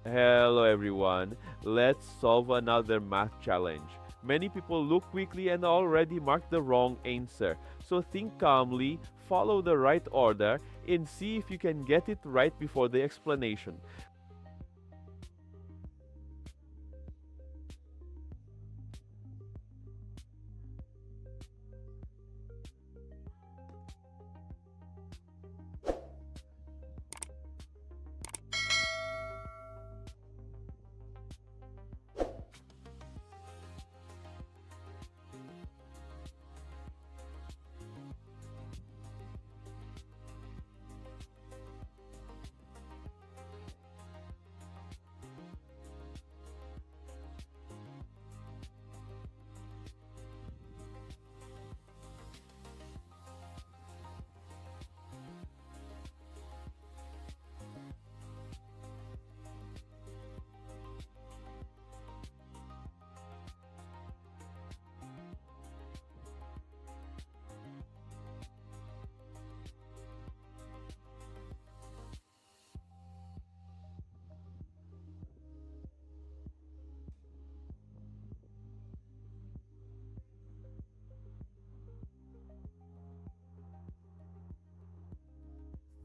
Hello everyone, let's solve another math challenge. Many people look quickly and already mark the wrong answer. So think calmly, follow the right order, and see if you can get it right before the explanation.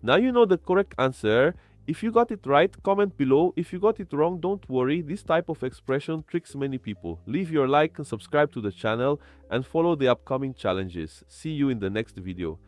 Now you know the correct answer. If you got it right, comment below. If you got it wrong, don't worry. This type of expression tricks many people. Leave your like and subscribe to the channel and follow the upcoming challenges. See you in the next video.